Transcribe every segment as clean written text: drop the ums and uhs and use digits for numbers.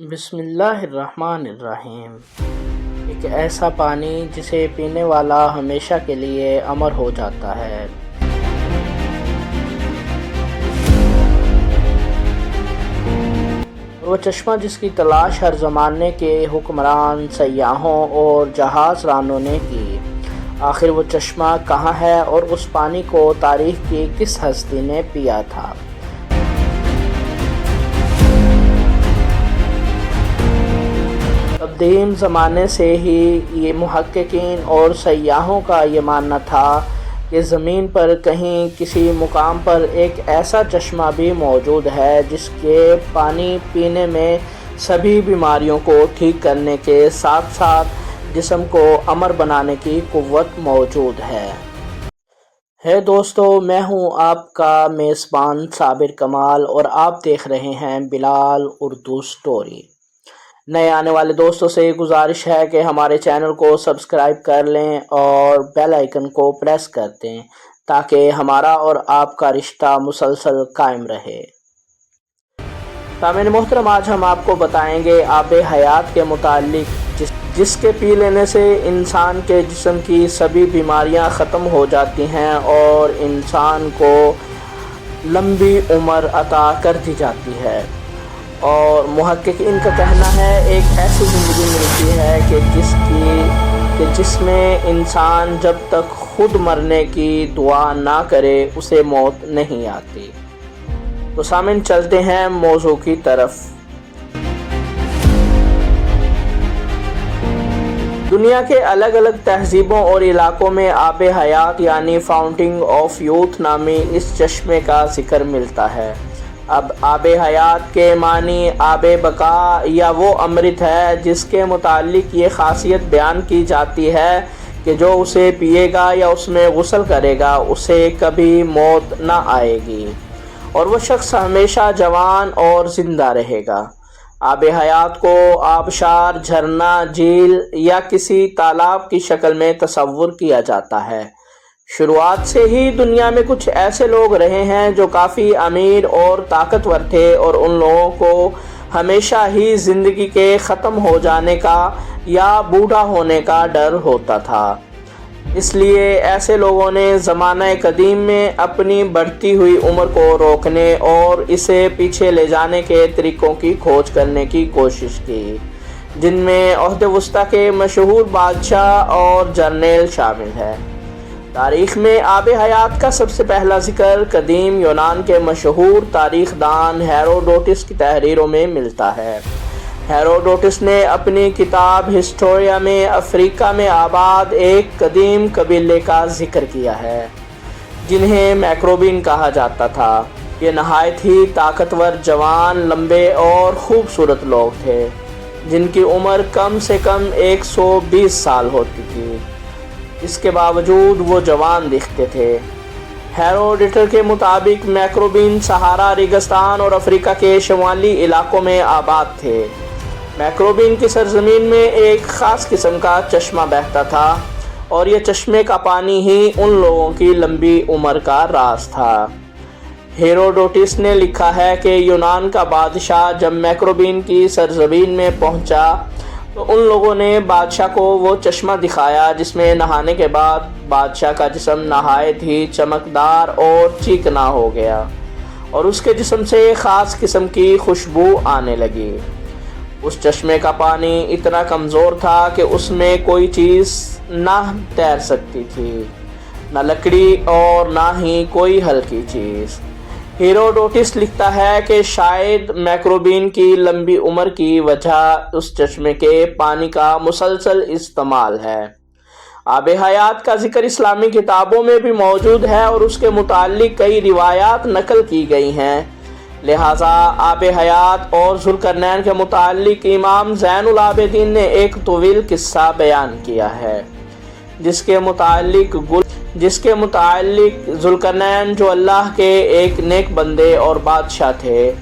بسم اللہ الرحمن الرحیم۔ ایک ایسا پانی جسے پینے والا ہمیشہ کے لیے امر ہو جاتا ہے۔ وہ چشمہ جس کی تلاش ہر زمانے کے حکمران، سیاحوں اور جہاز رانوں نے کی، آخر وہ چشمہ کہاں ہے اور اس پانی کو تاریخ کی کس ہستی نے پیا تھا؟ قدیم زمانے سے ہی یہ محققین اور سیاحوں کا یہ ماننا تھا کہ زمین پر کہیں کسی مقام پر ایک ایسا چشمہ بھی موجود ہے جس کے پانی پینے میں سبھی بیماریوں کو ٹھیک کرنے کے ساتھ ساتھ جسم کو امر بنانے کی قوت موجود ہے دوستو، میں ہوں آپ کا میزبان صابر کمال اور آپ دیکھ رہے ہیں بلال اردو سٹوری۔ نئے آنے والے دوستوں سے گزارش ہے کہ ہمارے چینل کو سبسکرائب کر لیں اور بیل آئیکن کو پریس کر دیں تاکہ ہمارا اور آپ کا رشتہ مسلسل قائم رہے۔ سامعین محترم، آج ہم آپ کو بتائیں گے آب حیات کے متعلق جس کے پی لینے سے انسان کے جسم کی سبھی بیماریاں ختم ہو جاتی ہیں اور انسان کو لمبی عمر عطا کر دی جاتی ہے، اور محققین کا کہنا ہے ایک ایسی زندگی ملتی ہے کہ جس میں انسان جب تک خود مرنے کی دعا نہ کرے اسے موت نہیں آتی۔ تو سامعین چلتے ہیں موضوع کی طرف۔ دنیا کے الگ الگ تہذیبوں اور علاقوں میں آب حیات یعنی فاؤنٹین آف یوتھ نامی اس چشمے کا ذکر ملتا ہے۔ اب آب حیات کے معنی آب بقا یا وہ امرت ہے جس کے متعلق یہ خاصیت بیان کی جاتی ہے کہ جو اسے پیے گا یا اس میں غسل کرے گا اسے کبھی موت نہ آئے گی اور وہ شخص ہمیشہ جوان اور زندہ رہے گا۔ آب حیات کو آبشار، جھرنا، جھیل یا کسی تالاب کی شکل میں تصور کیا جاتا ہے۔ شروعات سے ہی دنیا میں کچھ ایسے لوگ رہے ہیں جو کافی امیر اور طاقتور تھے اور ان لوگوں کو ہمیشہ ہی زندگی کے ختم ہو جانے کا یا بوڑھا ہونے کا ڈر ہوتا تھا۔ اس لیے ایسے لوگوں نے زمانہ قدیم میں اپنی بڑھتی ہوئی عمر کو روکنے اور اسے پیچھے لے جانے کے طریقوں کی کھوج کرنے کی کوشش کی، جن میں عہد وسطیٰ کے مشہور بادشاہ اور جرنیل شامل ہیں۔ تاریخ میں آب حیات کا سب سے پہلا ذکر قدیم یونان کے مشہور تاریخ دان ہیروڈوٹس کی تحریروں میں ملتا ہے۔ ہیروڈوٹس نے اپنی کتاب ہسٹوریا میں افریقہ میں آباد ایک قدیم قبیلے کا ذکر کیا ہے جنہیں میکروبین کہا جاتا تھا۔ یہ نہایت ہی طاقتور، جوان، لمبے اور خوبصورت لوگ تھے جن کی عمر کم سے کم 120 سال ہوتی تھی۔ اس کے باوجود وہ جوان دکھتے تھے۔ ہیروڈوٹس کے مطابق میکروبین صحارا، ریگستان اور افریقہ کے شمالی علاقوں میں آباد تھے۔ میکروبین کی سرزمین میں ایک خاص قسم کا چشمہ بہتا تھا اور یہ چشمے کا پانی ہی ان لوگوں کی لمبی عمر کا راز تھا۔ ہیروڈوٹس نے لکھا ہے کہ یونان کا بادشاہ جب میکروبین کی سرزمین میں پہنچا تو ان لوگوں نے بادشاہ کو وہ چشمہ دکھایا جس میں نہانے کے بعد بادشاہ کا جسم نہایت ہی چمکدار اور چیکنا ہو گیا اور اس کے جسم سے خاص قسم کی خوشبو آنے لگی۔ اس چشمے کا پانی اتنا کمزور تھا کہ اس میں کوئی چیز نہ تیر سکتی تھی، نہ لکڑی اور نہ ہی کوئی ہلکی چیز۔ ہیروڈوٹس لکھتا ہے کہ شاید میکروبین کی لمبی عمر کی وجہ اس چشمے کے پانی کا مسلسل استعمال ہے۔ آب حیات کا ذکر اسلامی کتابوں میں بھی موجود ہے اور اس کے متعلق کئی روایات نقل کی گئی ہیں، لہٰذا آب حیات اور ذوالقرنین کے متعلق امام زین العابدین نے ایک طویل قصہ بیان کیا ہے جس کے متعلق ذوالقرنین جو اللہ کے ایک نیک بندے اور بادشاہ تھے،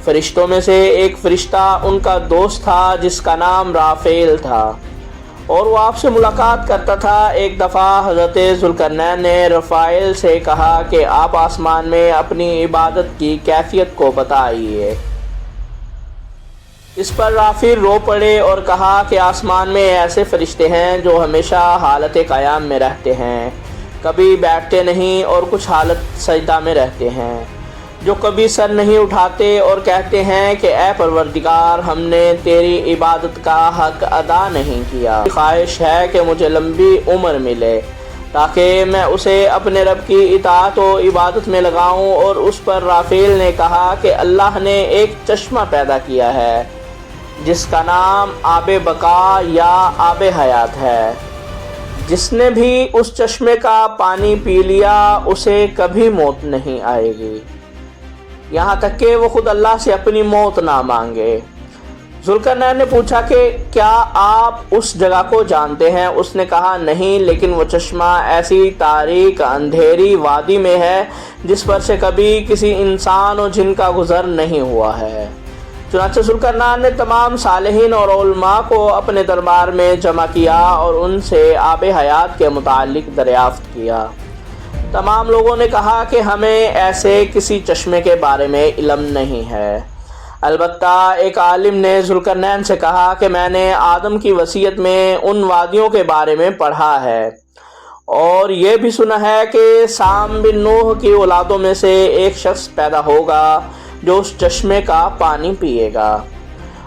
فرشتوں میں سے ایک فرشتہ ان کا دوست تھا جس کا نام رافیل تھا اور وہ آپ سے ملاقات کرتا تھا۔ ایک دفعہ حضرت ذوالقرنین نے رافیل سے کہا کہ آپ آسمان میں اپنی عبادت کی کیفیت کو بتائیے۔ اس پر رافع رو پڑے اور کہا کہ آسمان میں ایسے فرشتے ہیں جو ہمیشہ حالت قیام میں رہتے ہیں، کبھی بیٹھتے نہیں، اور کچھ حالت سجدہ میں رہتے ہیں، جو کبھی سر نہیں اٹھاتے اور کہتے ہیں کہ اے پروردگار، ہم نے تیری عبادت کا حق ادا نہیں کیا۔ خواہش ہے کہ مجھے لمبی عمر ملے تاکہ میں اسے اپنے رب کی اطاعت و عبادت میں لگاؤں۔ اور اس پر رافیل نے کہا کہ اللہ نے ایک چشمہ پیدا کیا ہے جس کا نام آب بقا یا آب حیات ہے۔ جس نے بھی اس چشمے کا پانی پی لیا اسے کبھی موت نہیں آئے گی، یہاں تک کہ وہ خود اللہ سے اپنی موت نہ مانگے۔ ذوالقرنین نے پوچھا کہ کیا آپ اس جگہ کو جانتے ہیں؟ اس نے کہا نہیں، لیکن وہ چشمہ ایسی تاریک اندھیری وادی میں ہے جس پر سے کبھی کسی انسان و جن کا گزر نہیں ہوا ہے۔ چنانچہ ذوالقرنین نے تمام صالحین اور علماء کو اپنے دربار میں جمع کیا اور ان سے آب حیات کے متعلق دریافت کیا۔ تمام لوگوں نے کہا کہ ہمیں ایسے کسی چشمے کے بارے میں علم نہیں ہے، البتہ ایک عالم نے ذوالقرنین سے کہا کہ میں نے آدم کی وصیت میں ان وادیوں کے بارے میں پڑھا ہے اور یہ بھی سنا ہے کہ سام بن نوح کی اولادوں میں سے ایک شخص پیدا ہوگا جو اس چشمے کا پانی پیے گا،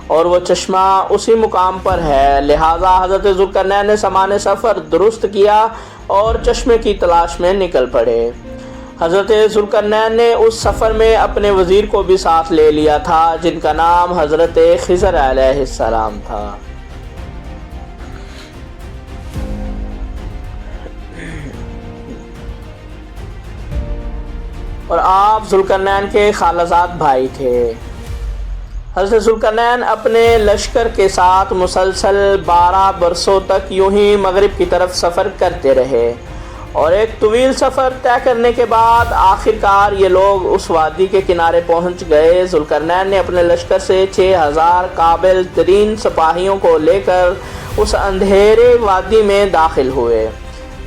اور وہ چشمہ اسی مقام پر ہے۔ لہٰذا حضرت ذوالقرنین نے سامان سفر درست کیا اور چشمے کی تلاش میں نکل پڑے۔ حضرت ذوالقرنین نے اس سفر میں اپنے وزیر کو بھی ساتھ لے لیا تھا جن کا نام حضرت خضر علیہ السلام تھا۔ اور آپ ذوالقرنین کے خالزاد بھائی تھے۔ حضرت ذوالقرنین اپنے لشکر کے ساتھ مسلسل 12 برسوں تک یوں ہی مغرب کی طرف سفر کرتے رہے، اور ایک طویل سفر طے کرنے کے بعد آخر کار یہ لوگ اس وادی کے کنارے پہنچ گئے۔ ذوالقرنین نے اپنے لشکر سے 6000 قابل ترین سپاہیوں کو لے کر اس اندھیرے وادی میں داخل ہوئے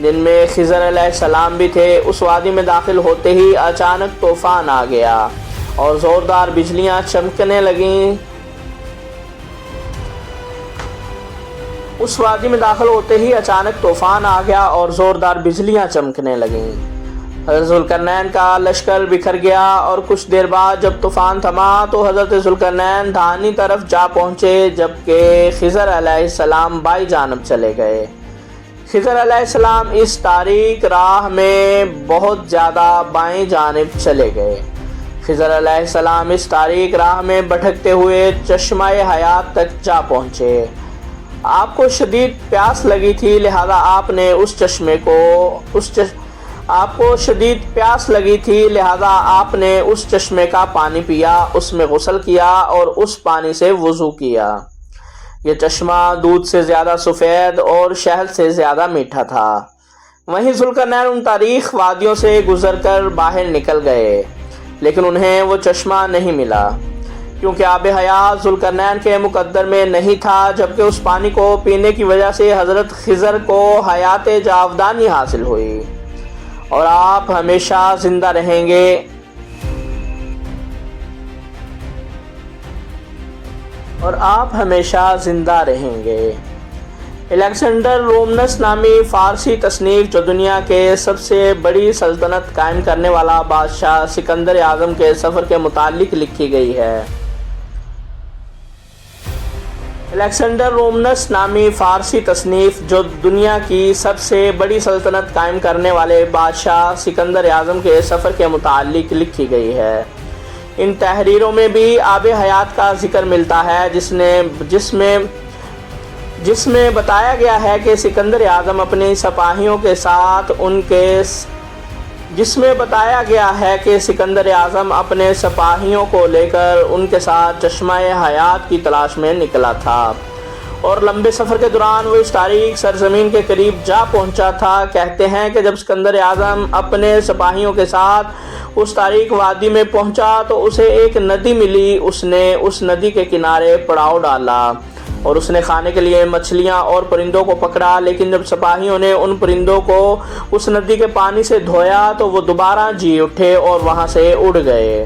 جن میں خضر علیہ السلام بھی تھے۔ اس وادی میں داخل ہوتے ہی اچانک طوفان آ گیا اور زوردار بجلیاں چمکنے لگیں۔ اس وادی میں داخل ہوتے ہی اچانک طوفان آ گیا اور زوردار بجلیاں چمکنے لگیں۔ حضرت ذوالقرنین کا لشکر بکھر گیا، اور کچھ دیر بعد جب طوفان تھما تو حضرت ذوالقرنین دھانی طرف جا پہنچے جبکہ خضر علیہ السلام بائیں جانب چلے گئے۔ خضر علیہ السلام اس تاریک راہ میں بہت زیادہ بائیں جانب چلے گئے۔ خضر علیہ السلام اس تاریک راہ میں بھٹکتے ہوئے چشمہ حیات تک جا پہنچے۔ آپ کو شدید پیاس لگی تھی، لہذا آپ نے اس چشمے کا پانی پیا، اس میں غسل کیا اور اس پانی سے وضو کیا۔ یہ چشمہ دودھ سے زیادہ سفید اور شہد سے زیادہ میٹھا تھا۔ وہیں ذوالقرنین ان تاریخ وادیوں سے گزر کر باہر نکل گئے، لیکن انہیں وہ چشمہ نہیں ملا کیونکہ آب حیات ذوالقرنین کے مقدر میں نہیں تھا، جبکہ اس پانی کو پینے کی وجہ سے حضرت خضر کو حیات جاودانی حاصل ہوئی اور آپ ہمیشہ زندہ رہیں گے۔ الیگزینڈر رومنس نامی فارسی تصنیف جو دنیا کے سب سے بڑی سلطنت قائم کرنے والا بادشاہ سکندر اعظم کے سفر کے متعلق لکھی گئی ہے۔ الیگزینڈر رومنس نامی فارسی تصنیف جو دنیا کی سب سے بڑی سلطنت قائم کرنے والے بادشاہ سکندر اعظم کے سفر کے متعلق لکھی گئی ہے۔ ان تحریروں میں بھی آب حیات کا ذکر ملتا ہے جس میں بتایا گیا ہے کہ سکندر اعظم اپنے سپاہیوں کو لے کر ان کے ساتھ چشمہ حیات کی تلاش میں نکلا تھا، اور لمبے سفر کے دوران وہ اس تاریک سرزمین کے قریب جا پہنچا تھا۔ کہتے ہیں کہ جب سکندر اعظم اپنے سپاہیوں کے ساتھ اس تاریک وادی میں پہنچا تو اسے ایک ندی ملی۔ اس نے اس ندی کے کنارے پڑاؤ ڈالا اور اس نے کھانے کے لیے مچھلیاں اور پرندوں کو پکڑا، لیکن جب سپاہیوں نے ان پرندوں کو اس ندی کے پانی سے دھویا تو وہ دوبارہ جی اٹھے اور وہاں سے اڑ گئے۔